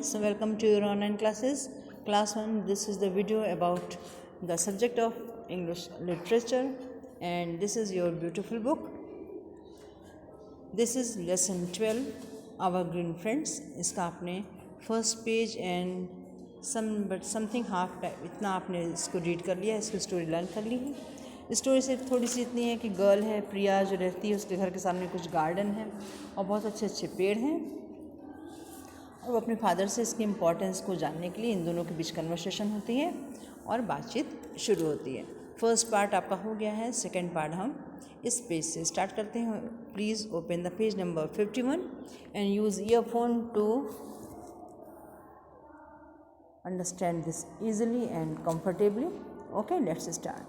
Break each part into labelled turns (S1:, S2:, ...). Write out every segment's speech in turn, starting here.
S1: So welcome to your online classes. Class 1, this is the video about the subject of English literature, and this is your beautiful book. This is lesson 12, Our Green Friends. इसका आपने first page and something half time इतना आपने इसको read कर लिया, इसकी story learn कर ली है। स्टोरी से थोड़ी सी इतनी है कि गर्ल है प्रिया जो रहती है, उसके घर के सामने कुछ गार्डन है और बहुत अच्छे अच्छे पेड़ हैं, और वो अपने फादर से इसकी इम्पोर्टेंस को जानने के लिए इन दोनों के बीच कन्वर्सेशन होती है और बातचीत शुरू होती है। फर्स्ट पार्ट आपका हो गया है, सेकंड पार्ट हम इस पेज से स्टार्ट करते हैं। Please open the page number 51 and use earphone to understand this easily and comfortably. Okay, let's start.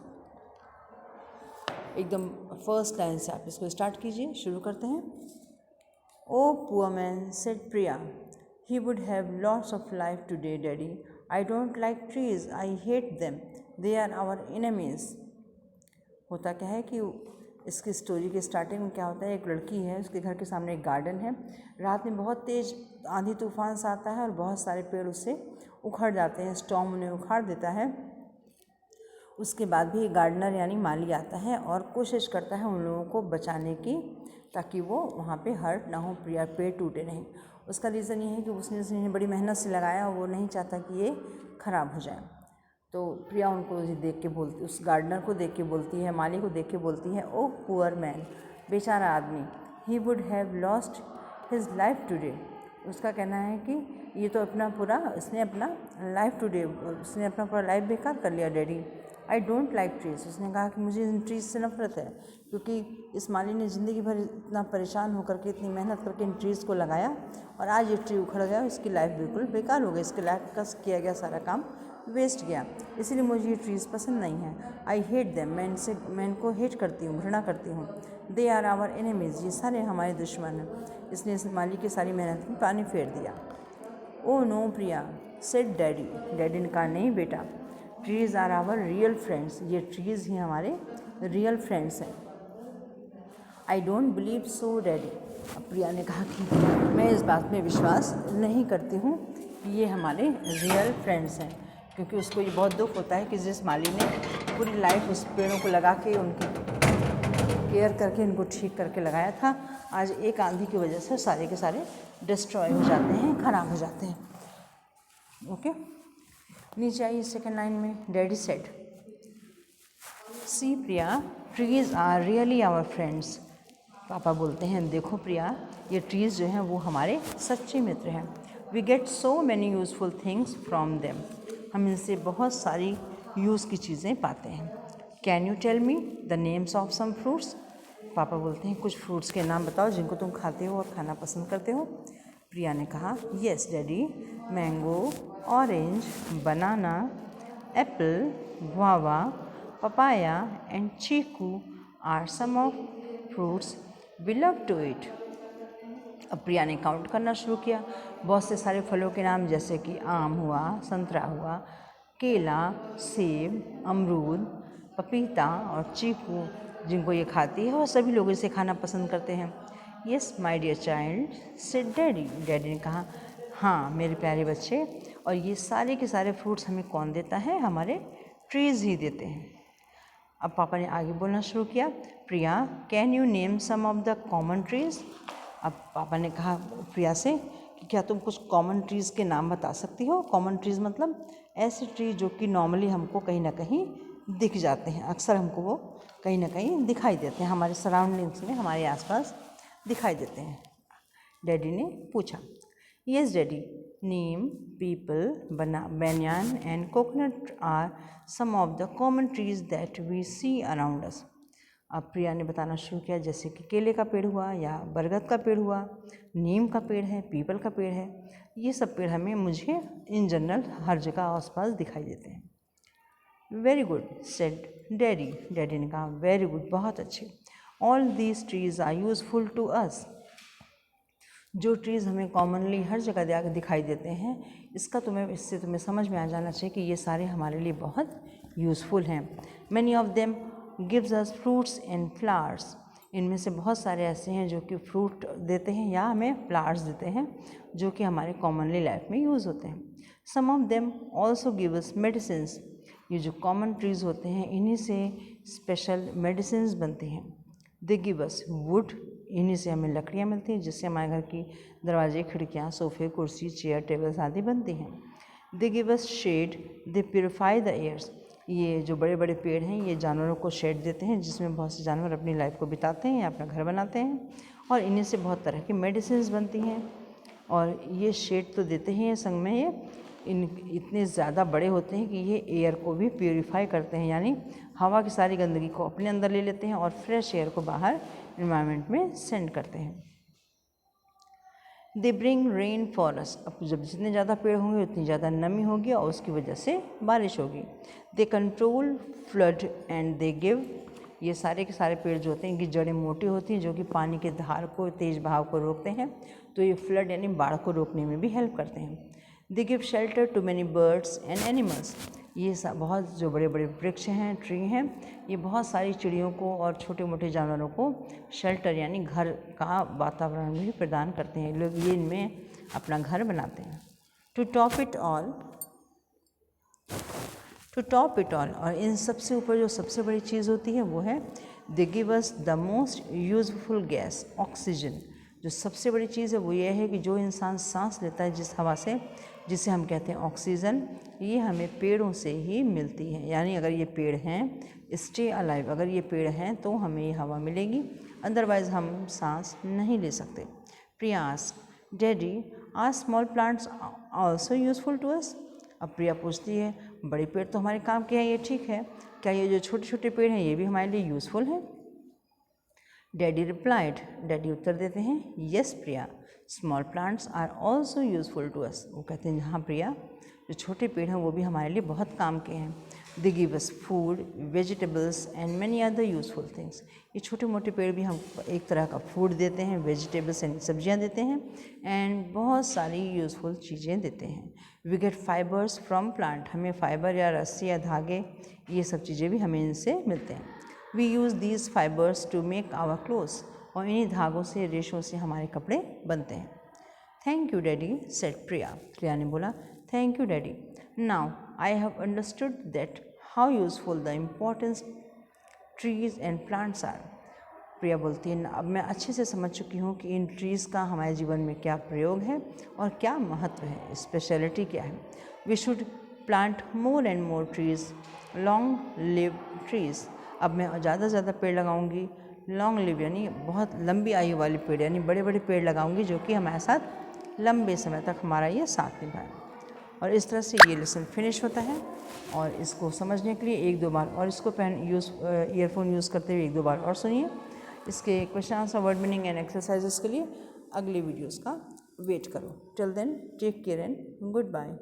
S1: एकदम फर्स्ट लाइन से आप इसको स्टार्ट कीजिए, शुरू करते हैं। O poor man, said Priya, he would have lots of life today, Daddy. I don't like trees. I hate them. They are our enemies. होता क्या है कि इसकी स्टोरी के स्टार्टिंग में क्या होता है, एक लड़की है, उसके घर के सामने एक गार्डन है। रात में बहुत तेज़ आंधी तूफान सा आता है और बहुत सारे पेड़ उससे उखड़ जाते हैं, स्टॉर्म उन्हें उखाड़ देता है। उसके बाद भी गार्डनर यानी माली आता है और कोशिश करता है उन लोगों को बचाने की, ताकि वो वहाँ पे हर्ट ना हो, पेड़ टूटे नहीं। उसका रीज़न ये है कि उसने बड़ी मेहनत से लगाया और वो नहीं चाहता कि ये ख़राब हो जाए। तो प्रिया उनको देख के बोलती, उस गार्डनर को देख के बोलती है, माली को देख के बोलती है, ओह पुअर मैन, बेचारा आदमी, he would have lost his life today. उसका कहना है कि ये तो उसने अपना पूरा लाइफ बेकार कर लिया daddy. I don't like trees. उसने कहा कि मुझे इन ट्रीज से नफरत है, क्योंकि इस माली ने ज़िंदगी भर इतना परेशान होकर के, इतनी मेहनत करके इन ट्रीज़ को लगाया और आज ये ट्री उखड़ गया, इसकी लाइफ बिल्कुल बेकार हो गई, इसके लाइफ का किया गया सारा काम वेस्ट गया, इसीलिए मुझे ये ट्रीज़ पसंद नहीं है। आई हेट देम, मैं इनको हेट करती हूँ, घृणा करती हूँ। दे आर आवर एनिमीज़, ये सारे हमारे दुश्मन हैं। इसने इस माली की सारी मेहनत में पानी फेर दिया। Oh no Priya, said daddy. Daddy ने कहा, नहीं बेटा, trees are our real friends, ये ट्रीज़ ही हमारे रियल फ्रेंड्स हैं। I don't believe so daddy. अब प्रिया ने कहा कि मैं इस बात में विश्वास नहीं करती हूँ कि ये हमारे रियल फ्रेंड्स हैं, क्योंकि उसको ये बहुत दुख होता है कि जिस माली ने पूरी लाइफ उस पेड़ों को लगा के उनकी केयर करके उनको ठीक करके लगाया था, आज एक आंधी की वजह से सारे के सारे डिस्ट्रॉय हो जाते हैं, ख़राब हो जाते हैं। ओके, नीचे आइए सेकेंड लाइन में। Daddy said, see Priya, trees are really our friends. पापा बोलते हैं, देखो प्रिया, ये ट्रीज़ जो हैं वो हमारे सच्चे मित्र हैं। We get so many useful things from them, हम इनसे बहुत सारी यूज़ की चीज़ें पाते हैं। Can you tell me the names of some fruits. पापा बोलते हैं, कुछ फ्रूट्स के नाम बताओ जिनको तुम खाते हो और खाना पसंद करते हो। प्रिया ने कहा, yes daddy, mango, orange, banana, Apple, guava, papaya and chiku are some of fruits we love to eat. अब प्रिया ने काउंट करना शुरू किया, बहुत से सारे फलों के नाम, जैसे कि आम हुआ, संतरा हुआ, केला, सेब, अमरूद, पपीता और चीकू, जिनको ये खाती है और सभी लोग इसे खाना पसंद करते हैं। Yes my dear child, said daddy. Daddy ने कहा, हाँ मेरे प्यारे बच्चे, और ये सारे के सारे फ्रूट्स हमें कौन देता है, हमारे ट्रीज़ ही देते हैं। अब पापा ने आगे बोलना शुरू किया, Priya, can you name some of the common trees. अब पापा ने कहा प्रिया से कि क्या तुम कुछ कॉमन ट्रीज़ के नाम बता सकती हो। कॉमन ट्रीज़ मतलब ऐसे ट्री जो कि नॉर्मली हमको कहीं ना कहीं दिख जाते हैं, अक्सर हमको वो कहीं ना कहीं दिखाई देते हैं, हमारे सराउंडिंग्स में, हमारे आसपास दिखाई देते हैं। डैडी ने पूछा, yes daddy, neem, people, banyan and coconut are some of the common trees that we see around us. अब प्रिया ने बताना शुरू किया, जैसे कि केले का पेड़ हुआ या बरगद का पेड़ हुआ, नीम का पेड़ है, पीपल का पेड़ है, ये सब पेड़ मुझे इन जनरल हर जगह आसपास दिखाई देते हैं। Very good said daddy. Daddy ने कहा, वेरी गुड, बहुत अच्छे। All these trees are useful to us. जो ट्रीज़ हमें कॉमनली हर जगह दिखाई देते हैं, इससे तुम्हें समझ में आ जाना चाहिए कि ये सारे हमारे लिए बहुत यूज़फुल हैं। Many of them gives us fruits and flowers. इनमें से बहुत सारे ऐसे हैं जो कि फ्रूट देते हैं या हमें फ्लावर्स देते हैं जो कि हमारे कॉमनली लाइफ में यूज़ होते हैं। Some of them also give us medicines. ये जो कॉमन ट्रीज़ होते हैं इन्हीं से स्पेशल मेडिसिन्स बनती हैं। They give us would. इन्हीं से हमें लकड़ियाँ मिलती हैं जिससे हमारे घर की दरवाजे, खिड़कियाँ, सोफ़े, कुर्सी, चेयर, टेबल्स आदि बनती हैं। They give us shade. They purify the airs. ये जो बड़े बड़े पेड़ हैं ये जानवरों को शेड देते हैं जिसमें बहुत से जानवर अपनी लाइफ को बिताते हैं या अपना घर बनाते हैं, और इन्हीं से बहुत तरह की मेडिसिन्स बनती हैं। और ये शेड तो देते हैं संग में ये इतने ज़्यादा बड़े होते हैं कि ये एयर को भी प्योरीफाई करते हैं, यानी हवा की सारी गंदगी को अपने अंदर ले लेते हैं और फ्रेश एयर को बाहर एनवायरनमेंट में सेंड करते हैं। They bring rain for us. अब जब जितने ज़्यादा पेड़ होंगे उतनी ज़्यादा नमी होगी और उसकी वजह से बारिश होगी। They control flood and they give. ये सारे के सारे पेड़ जो होते हैं इनकी जड़ें मोटी होती हैं जो कि पानी के धार को, तेज बहाव को रोकते हैं, तो ये फ्लड यानी बाढ़ को रोकने में भी हेल्प करते हैं। They give shelter to many birds and animals. ये बहुत जो बड़े बड़े वृक्ष हैं, ट्री हैं, ये बहुत सारी चिड़ियों को और छोटे मोटे जानवरों को शेल्टर यानी घर का वातावरण भी प्रदान करते हैं। लोग ये इनमें अपना घर बनाते हैं। टू टॉप इट ऑल, और इन सबसे ऊपर जो सबसे बड़ी चीज़ होती है वो है दे give us the most useful gas, oxygen. जो सबसे बड़ी चीज़ है वो ये है कि जो इंसान सांस लेता है जिस हवा से, जिसे हम कहते हैं ऑक्सीजन, ये हमें पेड़ों से ही मिलती है। यानी अगर ये पेड़ हैं, स्टे अलाइव, अगर ये पेड़ हैं तो हमें ये हवा मिलेगी, अदरवाइज़ हम सांस नहीं ले सकते। प्रियास, daddy are small plants also useful to us. अब प्रिया पूछती है बड़े पेड़ तो हमारे काम के हैं, ये ठीक है, क्या ये जो छोटे छोटे पेड़ हैं ये भी हमारे लिए यूज़फुल हैं? डैडी रिप्लाइड, डैडी उत्तर देते हैं yes Priya, small plants are also useful to us. वो कहते हैं हाँ प्रिया, जो छोटे पेड़ हैं वो भी हमारे लिए बहुत काम के हैं। They give us food, vegetables and many other useful things. ये छोटे मोटे पेड़ भी हम एक तरह का फूड देते हैं, वेजिटेबल्स एंड सब्जियां देते हैं, एंड बहुत सारी यूजफुल चीज़ें देते हैं। We get fibres from plant. हमें फाइबर या रस्सी या धागे, ये सब चीज़ें भी हमें इनसे मिलते हैं। We use these fibres to make our clothes. और इन्हीं धागों से, रेशों से हमारे कपड़े बनते हैं। Thank you daddy, said Priya. Priya ने बोला thank you daddy. Now I have understood that how useful the importance trees and plants are. Priya बोलती है अब मैं अच्छे से समझ चुकी हूँ कि इन ट्रीज़ का हमारे जीवन में क्या प्रयोग है और क्या महत्व है, स्पेशलिटी क्या है। We should plant more and more trees, long live trees. अब मैं ज़्यादा से ज़्यादा पेड़ लगाऊंगी, लॉन्ग लिव यानी बहुत लंबी आयु वाले पेड़, यानी बड़े बड़े पेड़ लगाऊंगी जो कि हमारे साथ लंबे समय तक हमारा ये साथ निभाए। और इस तरह से ये लेसन फिनिश होता है। और इसको समझने के लिए एक दो बार और इसको ईयरफोन यूज़ करते हुए एक दो बार और सुनिए। इसके question answer, word meaning and exercises के लिए अगले वीडियोस का वेट करो। Till then take care and good bye.